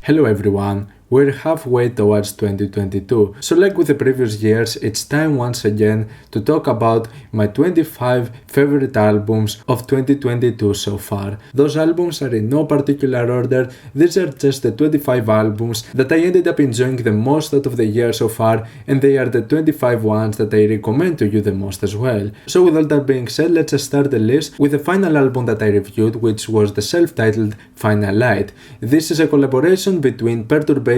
Hello everyone, we're halfway towards 2022, so like with the previous years, it's time once again to talk about my 25 favorite albums of 2022 so far. Those albums are in no particular order, these are just the 25 albums that I ended up enjoying the most out of the year so far, and they are the 25 ones that I recommend to you the most as well. So with all that being said, let's just start the list with the final album that I reviewed, which was the self-titled Final Light. This is a collaboration between Perturbator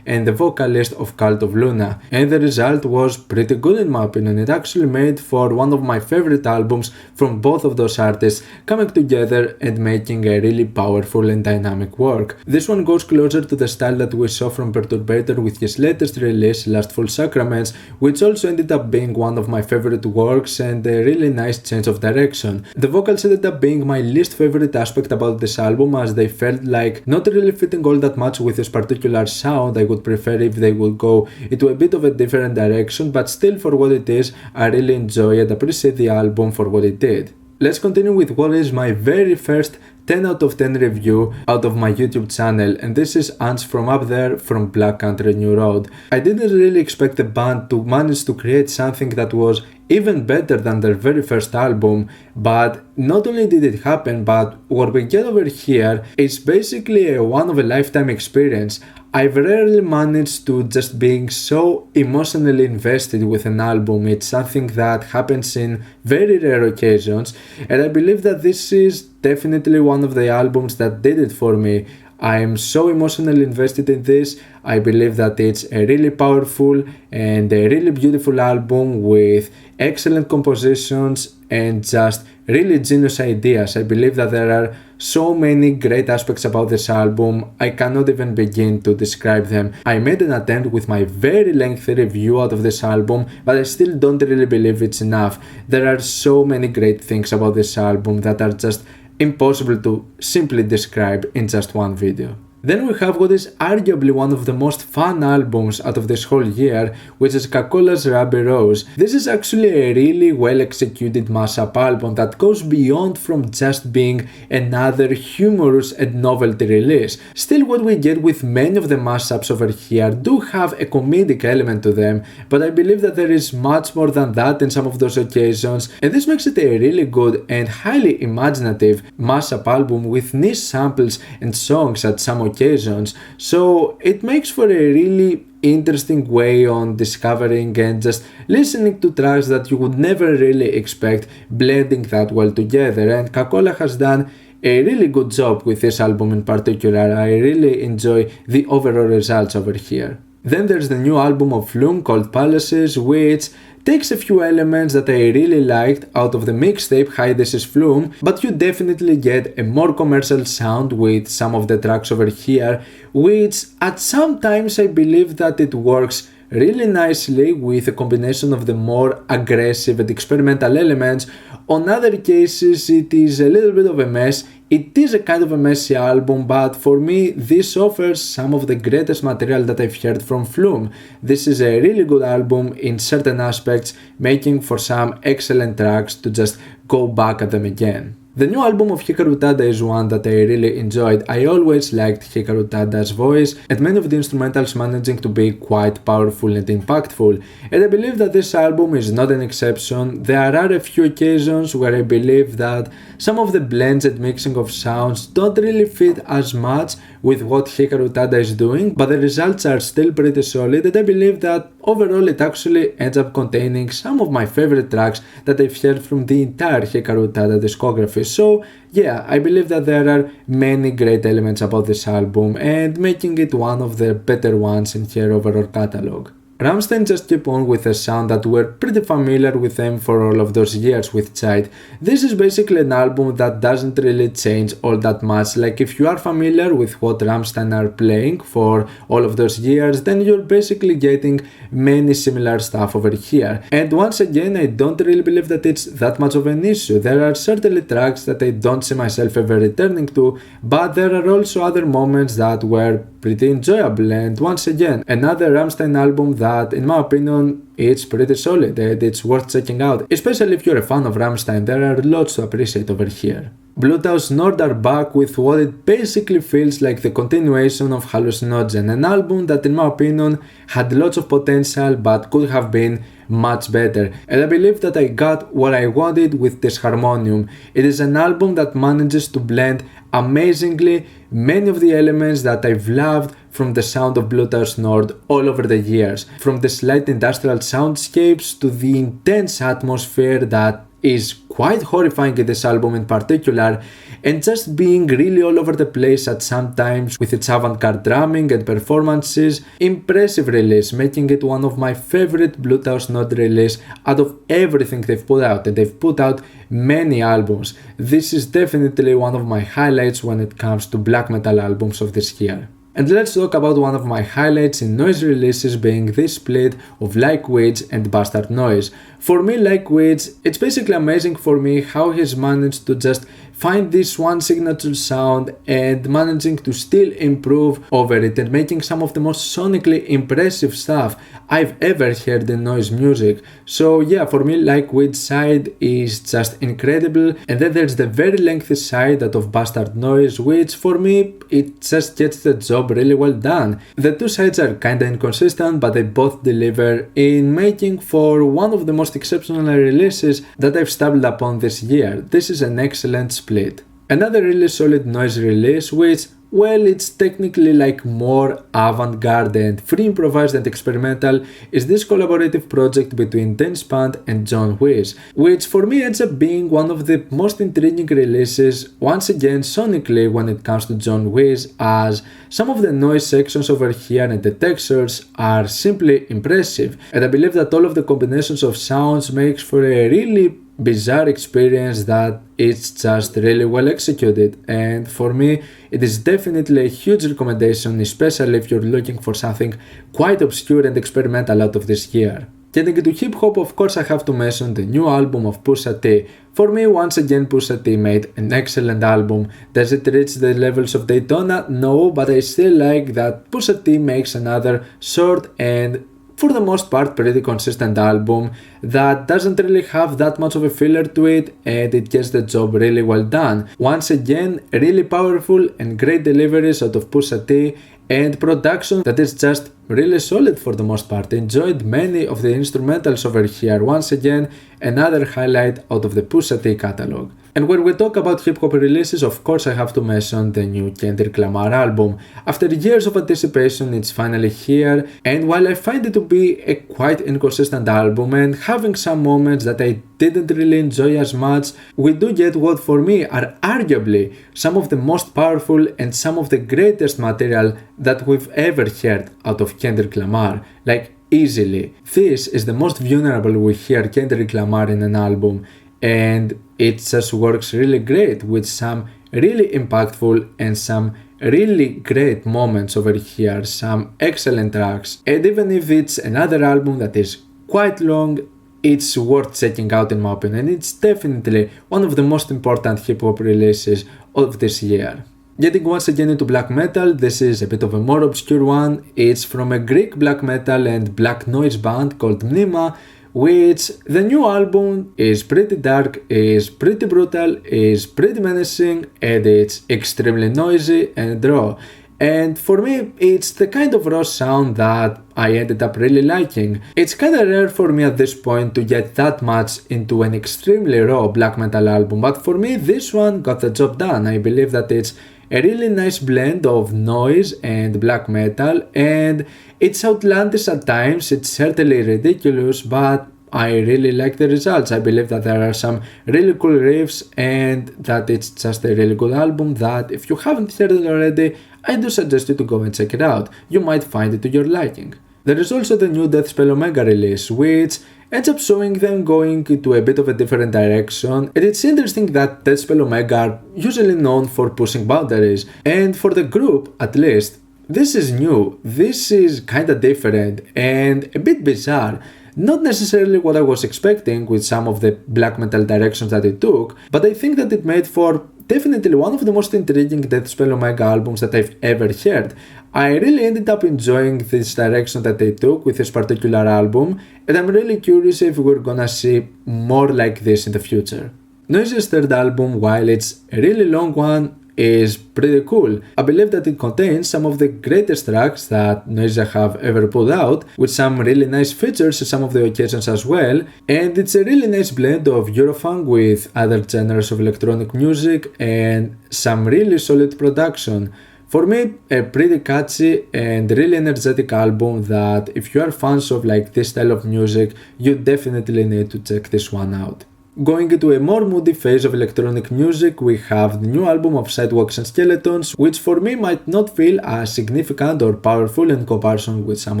and the vocalist of Cult of Luna, and the result was pretty good in my opinion. It actually made for one of my favorite albums from both of those artists coming together and making a really powerful and dynamic work. This one goes closer to the style that we saw from Perturbator with his latest release, Lustful Sacraments, which also ended up being one of my favorite works and a really nice change of direction. The vocals ended up being my least favorite aspect about this album, as they felt like not really fitting all that much with this particular sound. I would prefer if they would go into a bit of a different direction, but still for what it is, I really enjoy and appreciate the album for what it did. Let's continue with what is my very first 10 out of 10 review out of my YouTube channel, and this is Ants From Up There from Black Country New Road. I didn't really expect the band to manage to create something that was even better than their very first album, but not only did it happen, but what we get over here is basically a one-of-a-lifetime experience. I've rarely managed to just being so emotionally invested with an album. It's something that happens in very rare occasions, and I believe that this is definitely one of the albums that did it for me. I am so emotionally invested in this. I believe that it's a really powerful and a really beautiful album with excellent compositions and just really genius ideas. I believe that there are so many great aspects about this album, I cannot even begin to describe them. I made an attempt with my very lengthy review out of this album, but I still don't really believe it's enough. There are so many great things about this album that are just impossible to simply describe in just one video. Then we have what is arguably one of the most fun albums out of this whole year, which is Cacola's Ruby Rose. This is actually a really well executed mashup album that goes beyond from just being another humorous and novelty release. Still, what we get with many of the mashups over here do have a comedic element to them, but I believe that there is much more than that in some of those occasions, and this makes it a really good and highly imaginative mashup album with niche samples and songs at some occasions, so it makes for a really interesting way on discovering and just listening to tracks that you would never really expect blending that well together, and Cacola has done a really good job with this album in particular. I really enjoy the overall results over here. Then there's the new album of Flume called Palaces, which takes a few elements that I really liked out of the mixtape Hi This Is Flume, but you definitely get a more commercial sound with some of the tracks over here, which at some times I believe that it works really nicely with a combination of the more aggressive and experimental elements. On other cases it is a little bit of a mess. It is a kind of a messy album, but for me this offers some of the greatest material that I've heard from Flume. This is a really good album in certain aspects, making for some excellent tracks to just go back at them again. The new album of Utada is one that I really enjoyed. I always liked Utada's voice and many of the instrumentals managing to be quite powerful and impactful, and I believe that this album is not an exception. There are a few occasions where I believe that some of the blends and mixing of sounds don't really fit as much with what Utada is doing, but the results are still pretty solid, and I believe that overall it actually ends up containing some of my favorite tracks that I've heard from the entire Utada discography. So yeah, I believe that there are many great elements about this album and making it one of the better ones in her overall catalog. Rammstein just keep on with a sound that we're pretty familiar with them for all of those years with ZEIT. This is basically an album that doesn't really change all that much. Like if you are familiar with what Rammstein are playing for all of those years, then you're basically getting many similar stuff over here. And once again, I don't really believe that it's that much of an issue. There are certainly tracks that I don't see myself ever returning to, but there are also other moments that were pretty enjoyable. And once again, another Rammstein album that that, in my opinion, it's pretty solid and it's worth checking out, especially if you're a fan of Rammstein. There are lots to appreciate over here. Bluetooth Nord are back with what it basically feels like the continuation of Hallucinogen, an album that in my opinion had lots of potential but could have been much better, and I believe that I got what I wanted with Disharmonium. It is an album that manages to blend amazingly many of the elements that I've loved from the sound of Bluetooth Nord all over the years, from the slight industrial soundscapes to the intense atmosphere that is quite horrifying in this album in particular, and just being really all over the place at some times with its avant-garde drumming and performances. Impressive release, making it one of my favorite Bluetooth Nord release out of everything they've put out, and they've put out many albums. This is definitely one of my highlights when it comes to black metal albums of this year. And let's talk about one of my highlights in noise releases being this split of Like Weeds and Bastard Noise. For me, Like Weeds, it's basically amazing for me how he's managed to just find this one signature sound and managing to still improve over it and making some of the most sonically impressive stuff I've ever heard in noise music. So yeah, for me, Like Weeds side is just incredible, and then there's the very lengthy side out of Bastard Noise, which for me, it just gets the job really well done. The two sides are kinda inconsistent, but they both deliver in making for one of the most exceptional releases that I've stumbled upon this year. This is an excellent split. Another really solid noise release, which, well, it's technically like more avant-garde and free improvised and experimental, is this collaborative project between Densband and John Wies, which for me ends up being one of the most intriguing releases once again sonically when it comes to John Wies, as some of the noise sections over here and the textures are simply impressive, and I believe that all of the combinations of sounds makes for a really bizarre experience that it's just really well executed, and for me it is definitely a huge recommendation, especially if you're looking for something quite obscure and experimental out of this year. Getting into hip hop, of course I have to mention the new album of Pusha T. For me, once again, Pusha T made an excellent album. Does it reach the levels of Daytona? No, but I still like that Pusha T makes another short and for the most part pretty consistent album that doesn't really have that much of a filler to it, and it gets the job really well done. Once again, really powerful and great deliveries out of Pusha T, and production that is just really solid for the most part. Enjoyed many of the instrumentals over here. Once again, another highlight out of the Pusha T catalog. And when we talk about hip-hop releases, of course I have to mention the new Kendrick Lamar album. After years of anticipation, it's finally here, and while I find it to be a quite inconsistent album and having some moments that I didn't really enjoy as much, we do get what for me are arguably some of the most powerful and some of the greatest material that we've ever heard out of Kendrick Lamar. Like, easily. This is the most vulnerable we hear Kendrick Lamar in an album, and it just works really great with some really impactful and some really great moments over here, some excellent tracks, and even if it's another album that is quite long, it's worth checking out in my opinion. It's definitely one of the most important hip-hop releases of this year. Getting once again into black metal, this is a bit of a more obscure one. It's from a Greek black metal and black noise band called Mnima, which the new album is pretty dark, is pretty brutal, is pretty menacing, and it's extremely noisy and raw. And for me, it's the kind of raw sound that I ended up really liking. It's kinda rare for me at this point to get that much into an extremely raw black metal album, but for me this one got the job done. I believe that it's a really nice blend of noise and black metal, and it's outlandish at times, it's certainly ridiculous, but I really like the results. I believe that there are some really cool riffs and that it's just a really good album that if you haven't heard it already, I do suggest you to go and check it out. You might find it to your liking. There is also the new Deathspell Omega release, which ends up showing them going into a bit of a different direction, and it's interesting that Deathspell Omega are usually known for pushing boundaries, and for the group at least, this is new, this is kinda different and a bit bizarre. Not necessarily what I was expecting with some of the black metal directions that it took, but I think that it made for definitely one of the most intriguing Deathspell Omega albums that I've ever heard. I really ended up enjoying this direction that they took with this particular album, and I'm really curious if we're gonna see more like this in the future. Noise's third album, while it's a really long one, is pretty cool. I believe that it contains some of the greatest tracks that Noise have ever put out, with some really nice features in some of the occasions as well, and it's a really nice blend of Eurofunk with other genres of electronic music and some really solid production. For me, a pretty catchy and really energetic album that if you are fans of like this style of music, you definitely need to check this one out. Going into a more moody phase of electronic music, we have the new album of Sidewalks and Skeletons, which for me might not feel as significant or powerful in comparison with some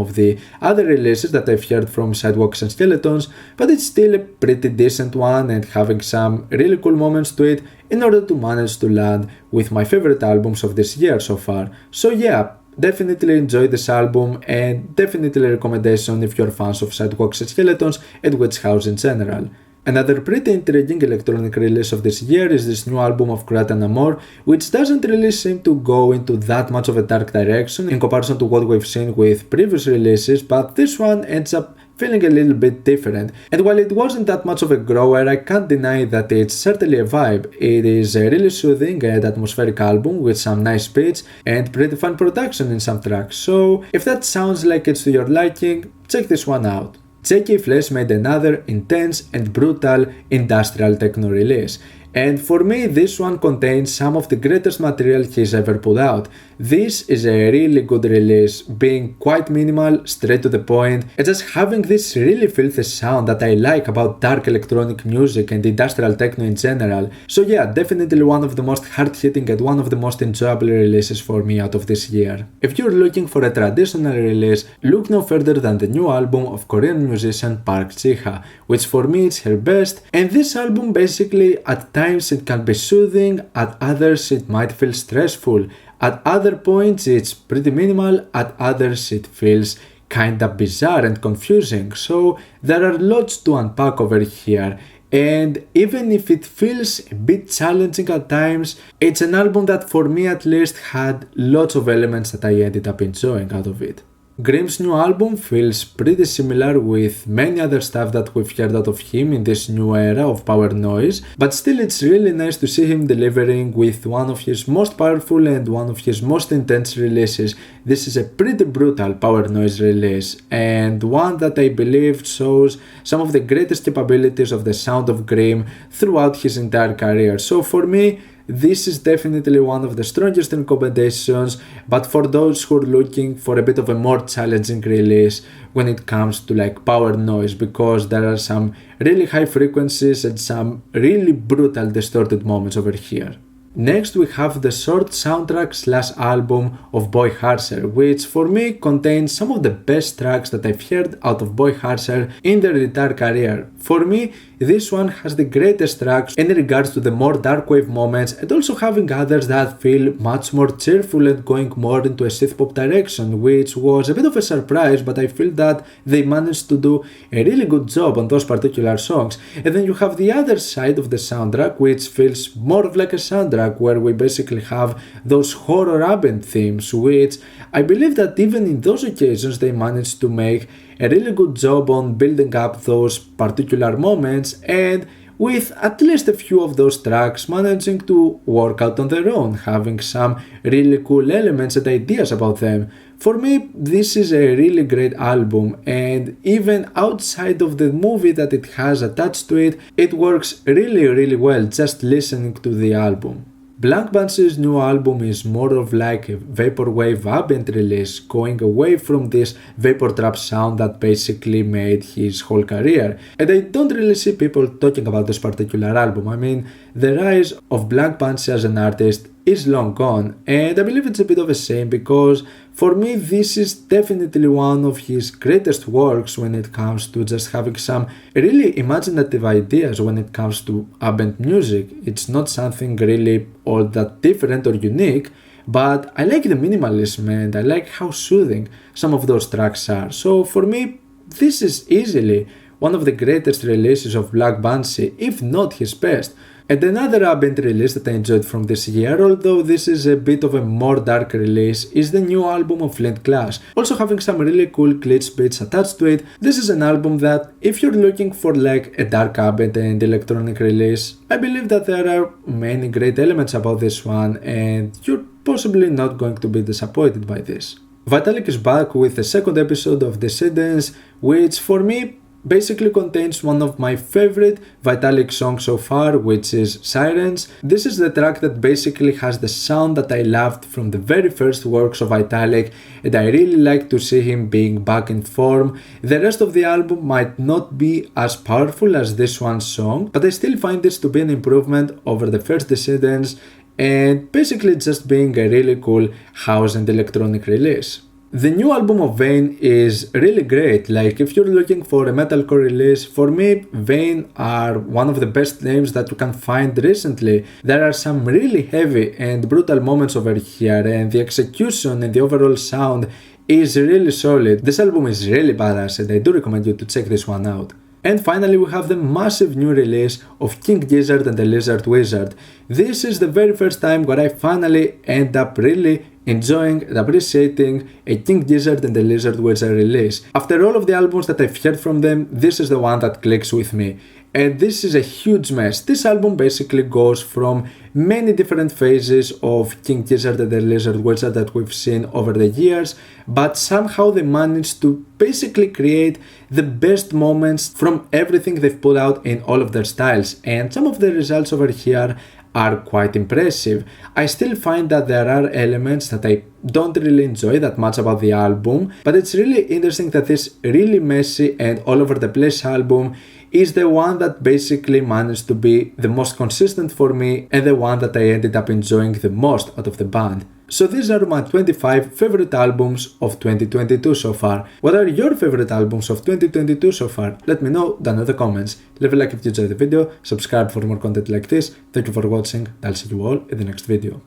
of the other releases that I've heard from Sidewalks and Skeletons, but it's still a pretty decent one and having some really cool moments to it in order to manage to land with my favorite albums of this year so far. So yeah, definitely enjoy this album and definitely a recommendation if you're fans of Sidewalks and Skeletons and Witch House in general. Another pretty intriguing electronic release of this year is this new album of Croatan Amor, which doesn't really seem to go into that much of a dark direction in comparison to what we've seen with previous releases, but this one ends up feeling a little bit different. And while it wasn't that much of a grower, I can't deny that it's certainly a vibe. It is a really soothing and atmospheric album with some nice beats and pretty fun production in some tracks, so if that sounds like it's to your liking, check this one out. J.K. Flesh made another intense and brutal industrial techno release, and for me this one contains some of the greatest material he's ever put out. This is a really good release, being quite minimal, straight to the point, and just having this really filthy sound that I like about dark electronic music and industrial techno in general. So yeah, definitely one of the most hard-hitting and one of the most enjoyable releases for me out of this year. If you're looking for a traditional release, look no further than the new album of Korean musician Park Ji-ha, which for me is her best, and this album basically at times it can be soothing, at others it might feel stressful, at other points it's pretty minimal, at others it feels kinda bizarre and confusing, so there are lots to unpack over here. And even if it feels a bit challenging at times, it's an album that for me at least had lots of elements that I ended up enjoying out of it. Grimm's new album feels pretty similar with many other stuff that we've heard out of him in this new era of power noise, but still it's really nice to see him delivering with one of his most powerful and one of his most intense releases. This is a pretty brutal power noise release, and one that I believe shows some of the greatest capabilities of the sound of Grimm throughout his entire career. So for me, this is definitely one of the strongest recommendations, but for those who are looking for a bit of a more challenging release when it comes to like power noise, because there are some really high frequencies and some really brutal distorted moments over here. Next we have the short soundtrack / album of Boy Harsher, which for me contains some of the best tracks that I've heard out of Boy Harsher in their entire career. For me, this one has the greatest tracks in regards to the more dark wave moments, and also having others that feel much more cheerful and going more into a synth pop direction, which was a bit of a surprise, but I feel that they managed to do a really good job on those particular songs. And then you have the other side of the soundtrack, which feels more of like a soundtrack, where we basically have those horror ambient themes, which I believe that even in those occasions they managed to make a really good job on building up those particular moments, and with at least a few of those tracks managing to work out on their own, having some really cool elements and ideas about them. For me, this is a really great album, and even outside of the movie that it has attached to it, it works really well just listening to the album. Blank Banshee's new album is more of like a vaporwave ambient release, going away from this vapor trap sound that basically made his whole career. And I don't really see people talking about this particular album. I mean, the rise of Blank Banshee as an artist is long gone, and I believe it's a bit of a shame, because for me this is definitely one of his greatest works when it comes to just having some really imaginative ideas when it comes to ambient music. It's not something really all that different or unique, but I like the minimalism and I like how soothing some of those tracks are. So for me, this is easily one of the greatest releases of Black Banshee, if not his best. And another ambient release that I enjoyed from this year, although this is a bit of a more dark release, is the new album of Flint. Also having some really cool glitch beats attached to it. This is an album that, if you're looking for like a dark ambient and electronic release, I believe that there are many great elements about this one and you're possibly not going to be disappointed by this. Vitalic is back with the second episode of Descendants, which for me basically contains one of my favorite Vitalic songs so far, which is Sirens. This is the track that basically has the sound that I loved from the very first works of Vitalic, and I really like to see him being back in form. The rest of the album might not be as powerful as this one song, but I still find this to be an improvement over the first Descendants, and basically just being a really cool house and electronic release. The new album of Vain is really great. Like, if you're looking for a metalcore release, for me, Vain are one of the best names that you can find recently. There are some really heavy and brutal moments over here, and the execution and the overall sound is really solid. This album is really badass, and I do recommend you to check this one out. And finally, we have the massive new release of King Gizzard and the Lizard Wizard. This is the very first time where I finally end up really enjoying and appreciating a King Gizzard and the Lizard Wizard release. After all of the albums that I've heard from them, this is the one that clicks with me. And this is a huge mess. This album basically goes from many different phases of King Gizzard and the Lizard Wizard that we've seen over the years, but somehow they managed to basically create the best moments from everything they've put out in all of their styles, and some of the results over here are quite impressive. I still find that there are elements that I don't really enjoy that much about the album, but it's really interesting that this really messy and all over the place album is the one that basically managed to be the most consistent for me and the one that I ended up enjoying the most out of the band. So these are my 25 favorite albums of 2022 so far. What are your favorite albums of 2022 so far? Let me know down in the comments. Leave a like if you enjoyed the video, subscribe for more content like this. Thank you for watching, I'll see you all in the next video.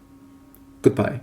Goodbye.